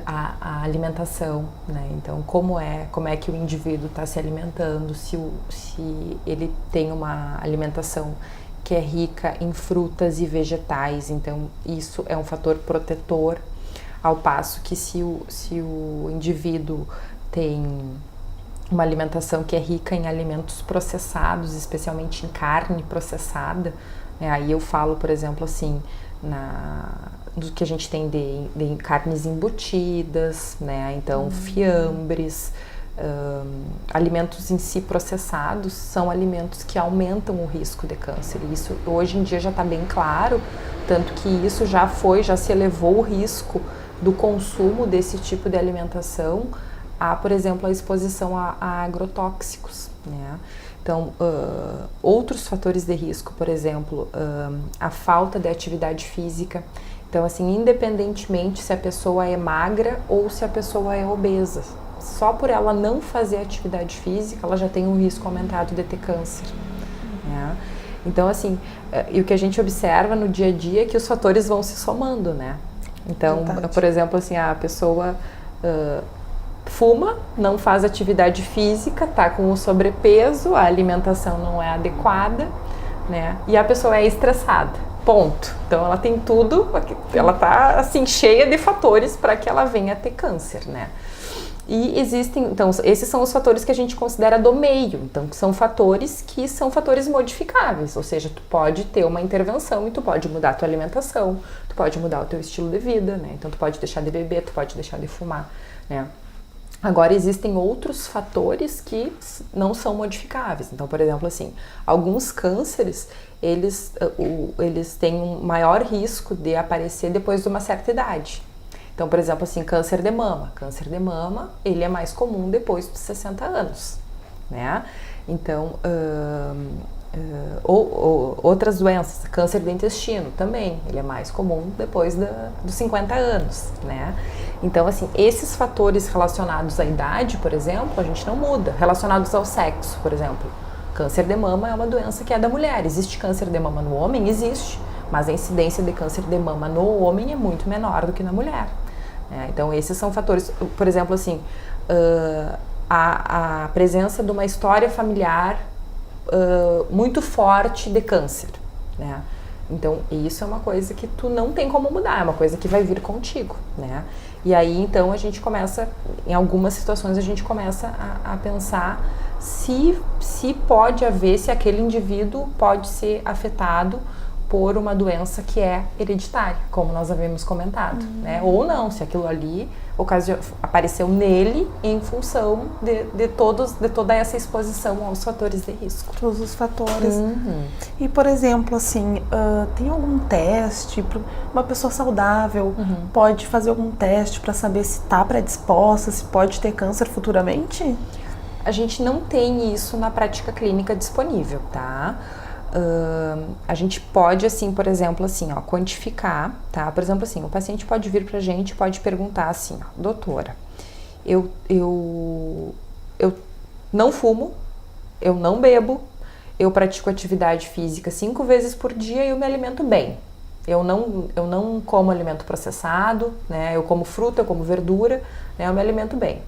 a alimentação, né? Então, como é que o indivíduo está se alimentando, se ele tem uma alimentação que é rica em frutas e vegetais, então isso é um fator protetor, ao passo que se o indivíduo tem uma alimentação que é rica em alimentos processados, especialmente em carne processada, né? Aí eu falo, por exemplo, assim, do que a gente tem de carnes embutidas, né? Então, fiambres, alimentos em si processados são alimentos que aumentam o risco de câncer. E isso hoje em dia já está bem claro, tanto que isso já se elevou o risco do consumo desse tipo de alimentação a, por exemplo, a exposição a agrotóxicos, né? Então, outros fatores de risco, por exemplo, a falta de atividade física. Então, assim, independentemente se a pessoa é magra ou se a pessoa é obesa, só por ela não fazer atividade física, ela já tem um risco aumentado de ter câncer, né? Então, assim, e o que a gente observa no dia a dia é que os fatores vão se somando, né? Então, por exemplo, assim, a pessoa fuma, não faz atividade física, tá com o sobrepeso, a alimentação não é adequada, né? E a pessoa é estressada, ponto. Então ela tem tudo, ela tá assim cheia de fatores para que ela venha a ter câncer, né? E existem, então, esses são os fatores que a gente considera do meio, então são fatores que são fatores modificáveis, ou seja, tu pode ter uma intervenção e tu pode mudar a tua alimentação, tu pode mudar o teu estilo de vida, né? Então tu pode deixar de beber, tu pode deixar de fumar, né? Agora, existem outros fatores que não são modificáveis. Então, por exemplo, assim, alguns cânceres, eles têm um maior risco de aparecer depois de uma certa idade. Então, por exemplo, assim, câncer de mama. Câncer de mama, ele é mais comum depois dos 60 anos, né? Então, Ou outras doenças, câncer do intestino também, ele é mais comum depois dos 50 anos, né? Então, assim, esses fatores relacionados à idade, por exemplo, a gente não muda. Relacionados ao sexo, por exemplo, câncer de mama é uma doença que é da mulher. Existe câncer de mama no homem? Existe, mas a incidência de câncer de mama no homem é muito menor do que na mulher. Então, esses são fatores, por exemplo, assim, a presença de uma história familiar muito forte de câncer, né? Então, isso é uma coisa que tu não tem como mudar, é uma coisa que vai vir contigo, né? E aí, então, a gente começa, em algumas situações, a gente começa a pensar se pode haver, se aquele indivíduo pode ser afetado por uma doença que é hereditária, como nós havíamos comentado, né? Ou não, se aquilo ali apareceu nele em função de toda essa exposição aos fatores de risco. Todos os fatores. E, por exemplo, assim, tem algum teste para uma pessoa saudável? Pode fazer algum teste para saber se está predisposta, se pode ter câncer futuramente? A gente não tem isso na prática clínica disponível, tá? A gente pode, assim, por exemplo, assim, ó, quantificar, tá? Por exemplo, assim, o paciente pode vir pra gente e pode perguntar assim, ó, doutora, eu não fumo, eu não bebo, eu pratico atividade física 5 vezes por dia e eu me alimento bem. Eu não como alimento processado, né? Eu como fruta, eu como verdura, né? Eu me alimento bem.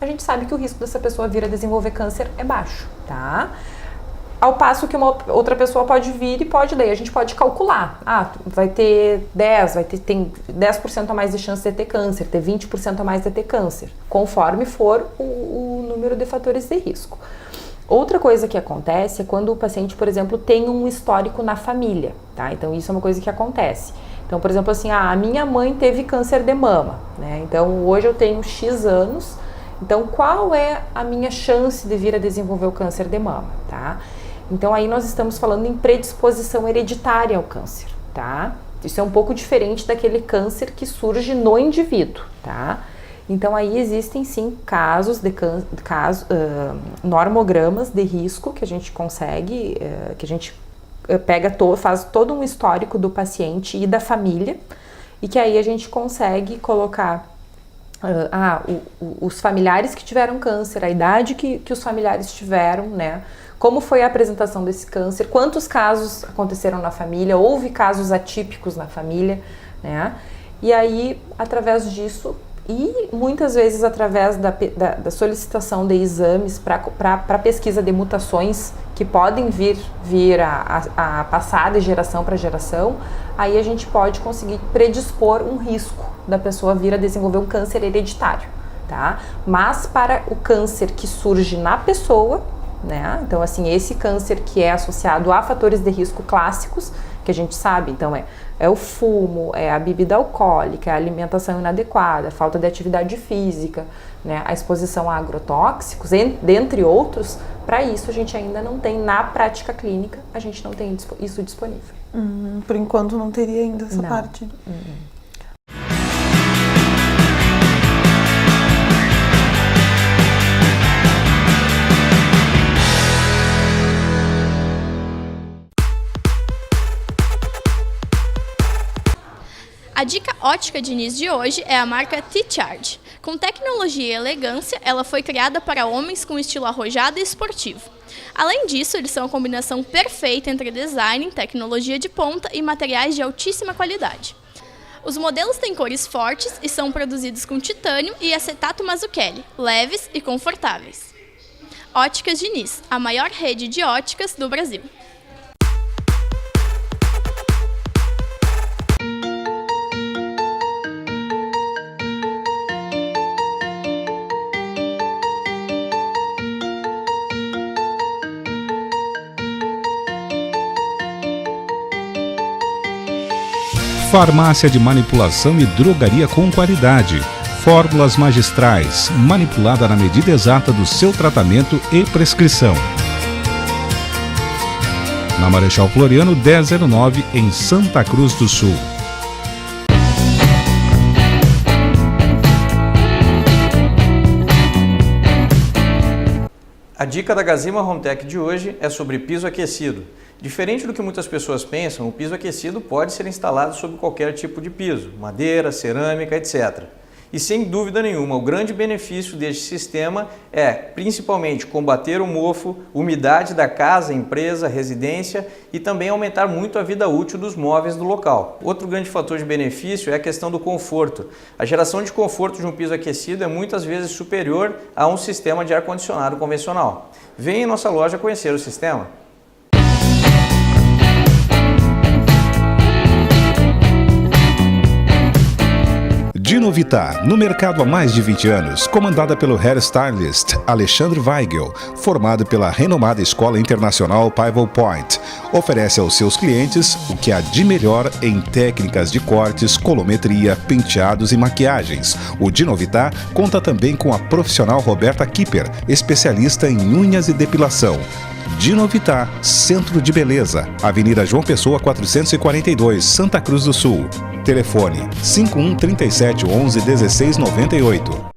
A gente sabe que o risco dessa pessoa vir a desenvolver câncer é baixo, tá? Ao passo que uma outra pessoa pode vir e daí a gente pode calcular. Vai ter 10% a mais de chance de ter câncer, ter 20% a mais de ter câncer, conforme for o número de fatores de risco. Outra coisa que acontece é quando o paciente, por exemplo, tem um histórico na família, tá? Então, isso é uma coisa que acontece. Então, por exemplo, assim, a minha mãe teve câncer de mama, né? Então, hoje eu tenho X anos, então qual é a minha chance de vir a desenvolver o câncer de mama, tá? Então, aí nós estamos falando em predisposição hereditária ao câncer, tá? Isso é um pouco diferente daquele câncer que surge no indivíduo, tá? Então, aí existem, sim, normogramas de risco que a gente consegue, que a gente faz todo um histórico do paciente e da família, e que aí a gente consegue colocar os familiares que tiveram câncer, a idade que os familiares tiveram, né? Como foi a apresentação desse câncer, quantos casos aconteceram na família, houve casos atípicos na família, né? E aí, através disso, e muitas vezes através da solicitação de exames para pesquisa de mutações que podem vir a passar de geração para geração, aí a gente pode conseguir predispor um risco da pessoa vir a desenvolver um câncer hereditário, tá? Mas para o câncer que surge na pessoa, né? Então, assim, esse câncer que é associado a fatores de risco clássicos, que a gente sabe, então é o fumo, é a bebida alcoólica, é a alimentação inadequada, a falta de atividade física, né? A exposição a agrotóxicos, dentre outros. Para isso a gente ainda não tem, na prática clínica, a gente não tem isso disponível. Por enquanto não teria ainda essa parte. A dica ótica Diniz de hoje é a marca T-Charge. Com tecnologia e elegância, ela foi criada para homens com estilo arrojado e esportivo. Além disso, eles são a combinação perfeita entre design, tecnologia de ponta e materiais de altíssima qualidade. Os modelos têm cores fortes e são produzidos com titânio e acetato Mazzucchelli, leves e confortáveis. Óticas Diniz, a maior rede de óticas do Brasil. Farmácia de manipulação e drogaria com qualidade. Fórmulas magistrais, manipulada na medida exata do seu tratamento e prescrição. Na Marechal Floriano 1009, em Santa Cruz do Sul. A dica da Gazima Home Tech de hoje é sobre piso aquecido. Diferente do que muitas pessoas pensam, o piso aquecido pode ser instalado sobre qualquer tipo de piso, madeira, cerâmica, etc. E sem dúvida nenhuma, o grande benefício deste sistema é principalmente combater o mofo, umidade da casa, empresa, residência e também aumentar muito a vida útil dos móveis do local. Outro grande fator de benefício é a questão do conforto. A geração de conforto de um piso aquecido é muitas vezes superior a um sistema de ar-condicionado convencional. Venha em nossa loja conhecer o sistema. Dinovita, no mercado há mais de 20 anos, comandada pelo hairstylist Alexandre Weigel, formado pela renomada Escola Internacional Pivot Point, oferece aos seus clientes o que há de melhor em técnicas de cortes, colometria, penteados e maquiagens. O Dinovita conta também com a profissional Roberta Kipper, especialista em unhas e depilação. Dinovita, Centro de Beleza, Avenida João Pessoa 442, Santa Cruz do Sul. Telefone 51 37 11 16 98.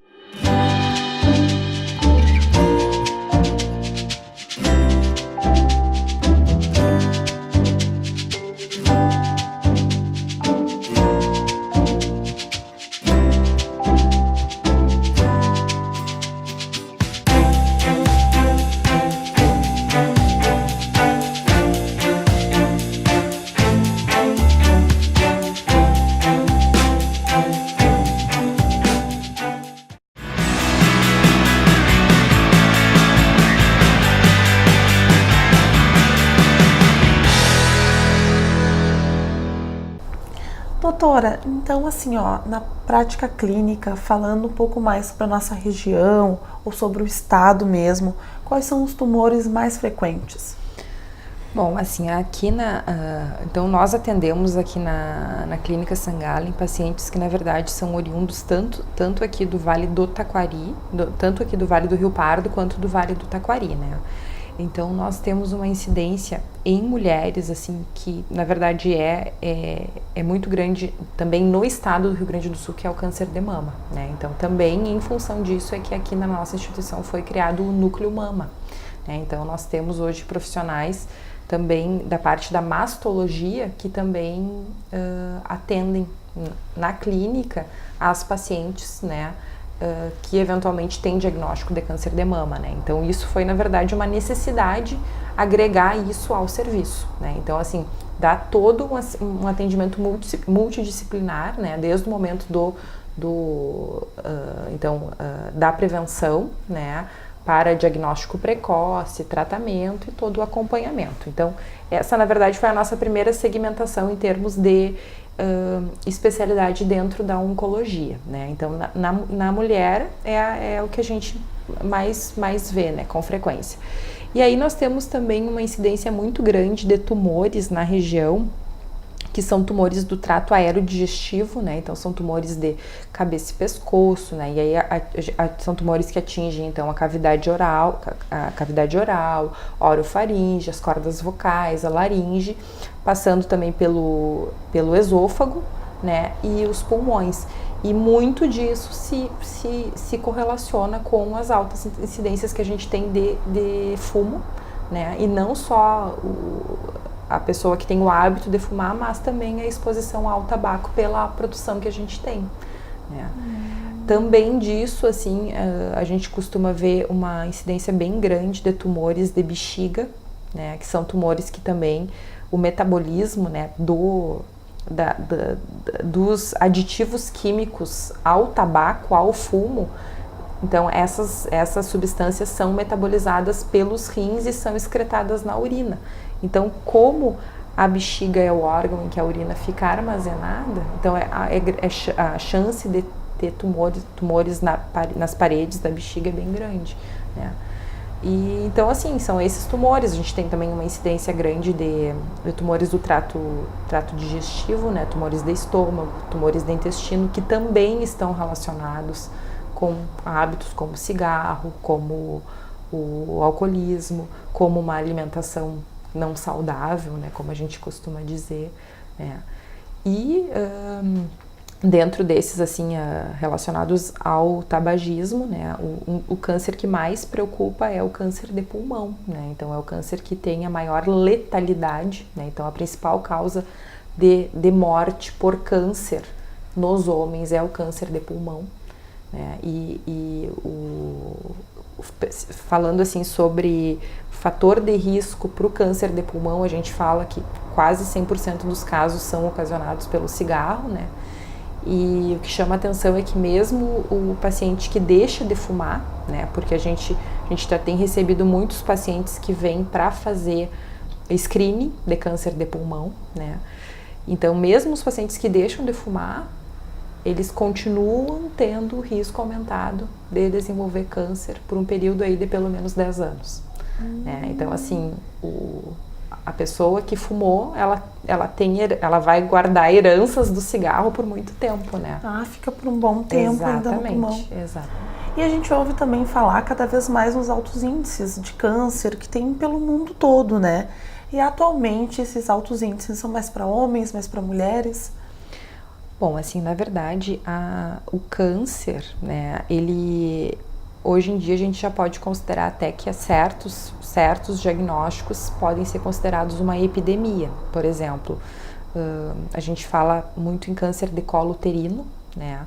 Doutora, então assim, na prática clínica, falando um pouco mais para nossa região ou sobre o estado mesmo, quais são os tumores mais frequentes? Bom, assim, aqui então nós atendemos aqui na Clínica Sangallen pacientes que na verdade são oriundos tanto aqui do Vale do Taquari, tanto aqui do Vale do Rio Pardo quanto do Vale do Taquari, né? Então nós temos uma incidência em mulheres, assim, que na verdade é muito grande também no estado do Rio Grande do Sul, que é o câncer de mama, né? Então também em função disso é que aqui na nossa instituição foi criado o Núcleo Mama, né? Então nós temos hoje profissionais também da parte da mastologia que também atendem na clínica as pacientes, né? Que eventualmente tem diagnóstico de câncer de mama, né? Então isso foi na verdade uma necessidade agregar isso ao serviço, né? Então assim, dá todo um atendimento multidisciplinar, né? Desde o momento da prevenção, né? Para diagnóstico precoce, tratamento e todo o acompanhamento. Então essa na verdade foi a nossa primeira segmentação em termos de especialidade dentro da oncologia, né? Então na mulher é o que a gente mais vê, né, com frequência. E aí nós temos também uma incidência muito grande de tumores na região, que são tumores do trato aerodigestivo, né? Então são tumores de cabeça e pescoço, né? E aí são tumores que atingem então a cavidade oral, orofaringe, as cordas vocais, a laringe, passando também pelo esôfago, né? E os pulmões. E muito disso se correlaciona com as altas incidências que a gente tem de fumo, né? E não só a pessoa que tem o hábito de fumar, mas também a exposição ao tabaco pela produção que a gente tem, né? Também disso, assim, a gente costuma ver uma incidência bem grande de tumores de bexiga, né? Que são tumores que também o metabolismo, né, dos aditivos químicos ao tabaco, ao fumo, então essas substâncias são metabolizadas pelos rins e são excretadas na urina. Então, como a bexiga é o órgão em que a urina fica armazenada, então a chance de ter tumores nas paredes da bexiga é bem grande, né? E então, assim, são esses tumores. A gente tem também uma incidência grande de tumores do trato digestivo, né? Tumores de estômago, tumores de intestino, que também estão relacionados com hábitos como cigarro, como o alcoolismo, como uma alimentação não saudável, né, como a gente costuma dizer, né? E Dentro desses, assim, relacionados ao tabagismo, né, o câncer que mais preocupa é o câncer de pulmão, né, então é o câncer que tem a maior letalidade, né, então a principal causa de morte por câncer nos homens é o câncer de pulmão, né, falando assim sobre fator de risco para o câncer de pulmão, a gente fala que quase 100% dos casos são ocasionados pelo cigarro, né, e o que chama atenção é que mesmo o paciente que deixa de fumar, né, porque a gente já tem recebido muitos pacientes que vêm para fazer screening de câncer de pulmão, né, então mesmo os pacientes que deixam de fumar, eles continuam tendo risco aumentado de desenvolver câncer por um período aí de pelo menos 10 anos. Né? Então, assim, a pessoa que fumou, ela vai guardar heranças do cigarro por muito tempo, né? Fica por um bom tempo ainda no pulmão. Exatamente. E a gente ouve também falar cada vez mais nos altos índices de câncer que tem pelo mundo todo, né? E atualmente esses altos índices são mais para homens, mais para mulheres? Bom, assim, na verdade, o câncer, né, hoje em dia a gente já pode considerar até que certos diagnósticos podem ser considerados uma epidemia. Por exemplo, a gente fala muito em câncer de colo uterino, né,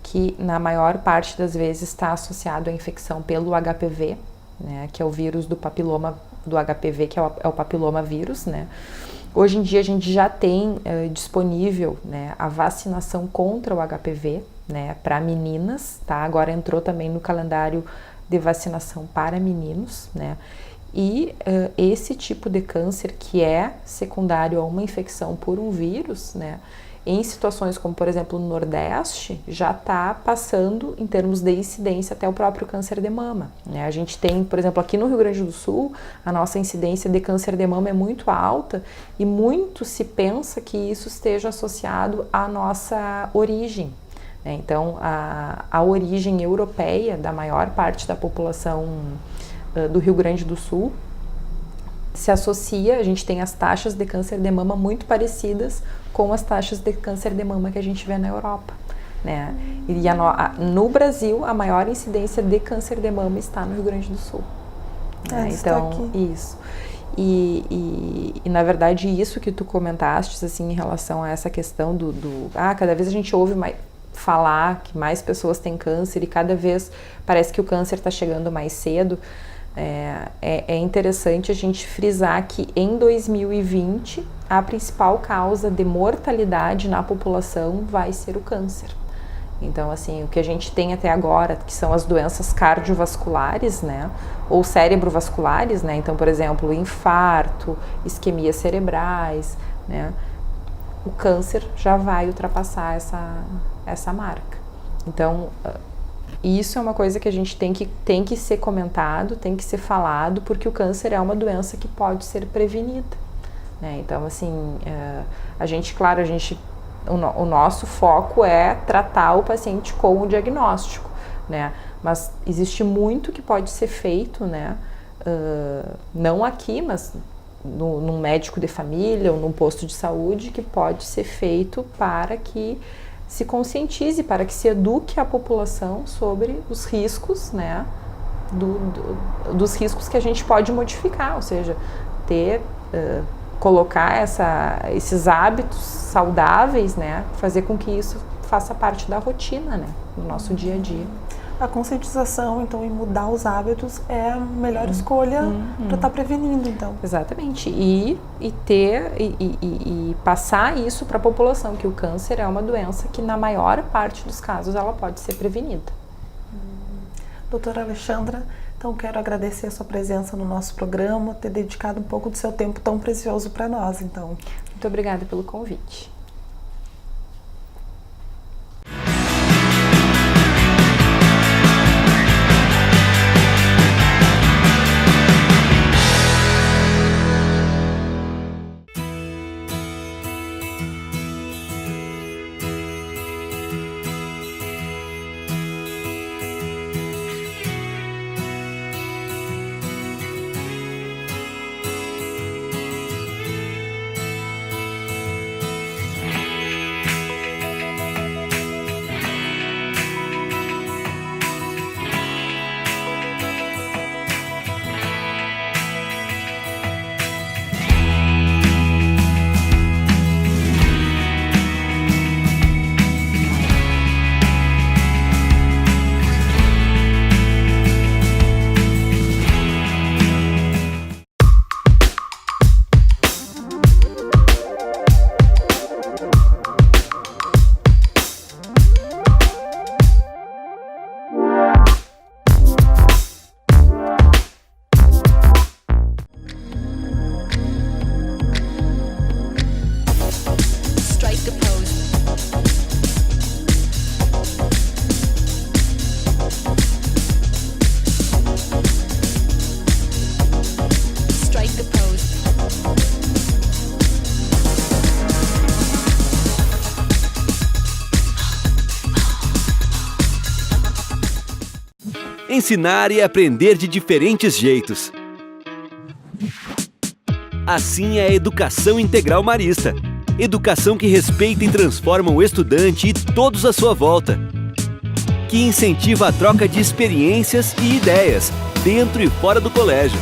que na maior parte das vezes está associado à infecção pelo HPV, né, que é o vírus do papiloma do HPV, que é o papiloma vírus, né. Hoje em dia a gente já tem disponível, né, a vacinação contra o HPV, né, para meninas, tá? Agora entrou também no calendário de vacinação para meninos, né? E esse tipo de câncer que é secundário a uma infecção por um vírus, né, em situações como, por exemplo, no Nordeste, já está passando em termos de incidência até o próprio câncer de mama, né? A gente tem, por exemplo, aqui no Rio Grande do Sul, a nossa incidência de câncer de mama é muito alta e muito se pensa que isso esteja associado à nossa origem, né? Então, a origem europeia da maior parte da população do Rio Grande do Sul se associa, a gente tem as taxas de câncer de mama muito parecidas com as taxas de câncer de mama que a gente vê na Europa, né? E no Brasil, a maior incidência de câncer de mama está no Rio Grande do Sul. Né? Então, isso. E na verdade, isso que tu comentaste, assim, em relação a essa questão cada vez a gente ouve mais falar que mais pessoas têm câncer e cada vez parece que o câncer está chegando mais cedo. É interessante a gente frisar que em 2020 a principal causa de mortalidade na população vai ser o câncer. Então, assim, o que a gente tem até agora, que são as doenças cardiovasculares, né, ou cerebrovasculares, né, então, por exemplo, infarto, isquemias cerebrais, né, o câncer já vai ultrapassar essa marca. Então, isso é uma coisa que a gente tem que ser comentado, tem que ser falado, porque o câncer é uma doença que pode ser prevenida, né? Então, assim, o nosso foco é tratar o paciente com o diagnóstico, né? Mas existe muito que pode ser feito, né? Não aqui, mas num médico de família ou num posto de saúde, que pode ser feito para que se conscientize, para que se eduque a população sobre os riscos, né, dos riscos que a gente pode modificar, ou seja, colocar esses hábitos saudáveis, né, fazer com que isso faça parte da rotina, né, do nosso dia a dia. A conscientização, então, e mudar os hábitos é a melhor escolha para estar prevenindo, então. Exatamente. E passar isso para a população, que o câncer é uma doença que, na maior parte dos casos, ela pode ser prevenida. Doutora Alexandra, então quero agradecer a sua presença no nosso programa, ter dedicado um pouco do seu tempo tão precioso para nós, então. Muito obrigada pelo convite. ensinar e aprender de diferentes jeitos. Assim é a Educação Integral Marista. Educação que respeita e transforma o estudante e todos à sua volta. Que incentiva a troca de experiências e ideias, dentro e fora do colégio.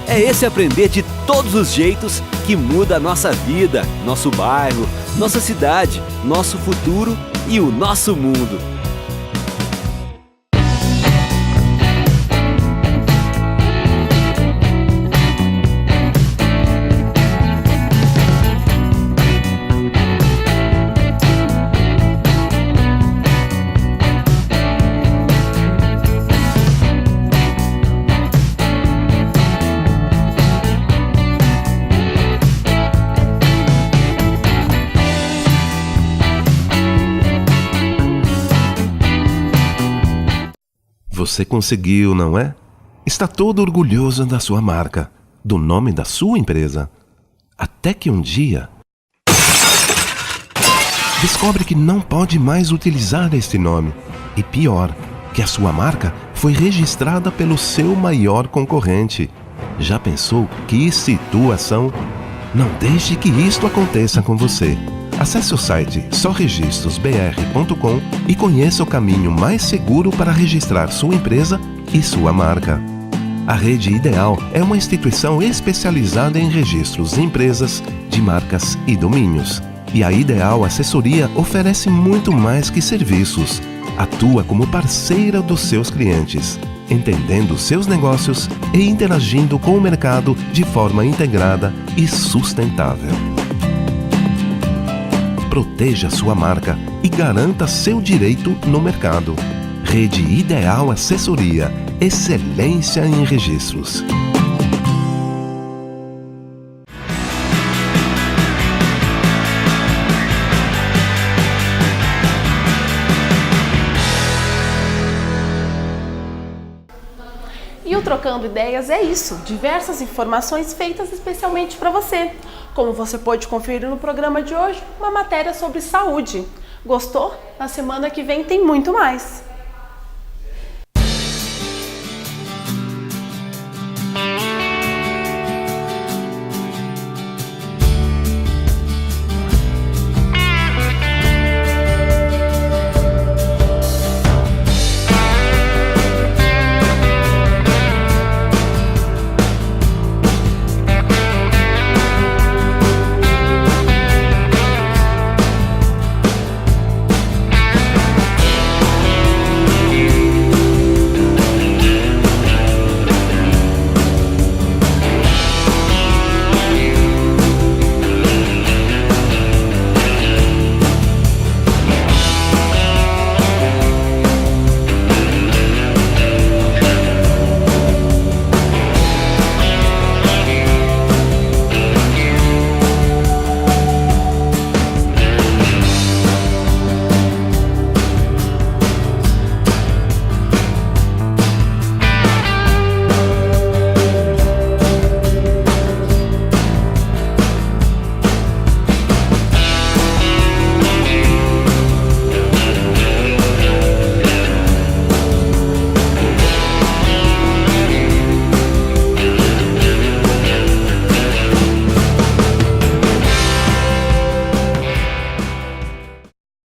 É esse aprender de todos os jeitos que muda a nossa vida, nosso bairro, nossa cidade, nosso futuro e o nosso mundo. Você conseguiu, não é? Está todo orgulhoso da sua marca, do nome da sua empresa. Até que um dia descobre que não pode mais utilizar este nome. E pior, que a sua marca foi registrada pelo seu maior concorrente. Já pensou que situação? Não deixe que isto aconteça com você. Acesse o site soregistrosbr.com e conheça o caminho mais seguro para registrar sua empresa e sua marca. A Rede Ideal é uma instituição especializada em registros de empresas, de marcas e domínios. E a Ideal Assessoria oferece muito mais que serviços. Atua como parceira dos seus clientes, entendendo seus negócios e interagindo com o mercado de forma integrada e sustentável. Proteja sua marca e garanta seu direito no mercado. Rede Ideal Assessoria. Excelência em registros. E o Trocando Ideias é isso, diversas informações feitas especialmente para você. Como você pode conferir no programa de hoje, uma matéria sobre saúde. Gostou? Na semana que vem tem muito mais.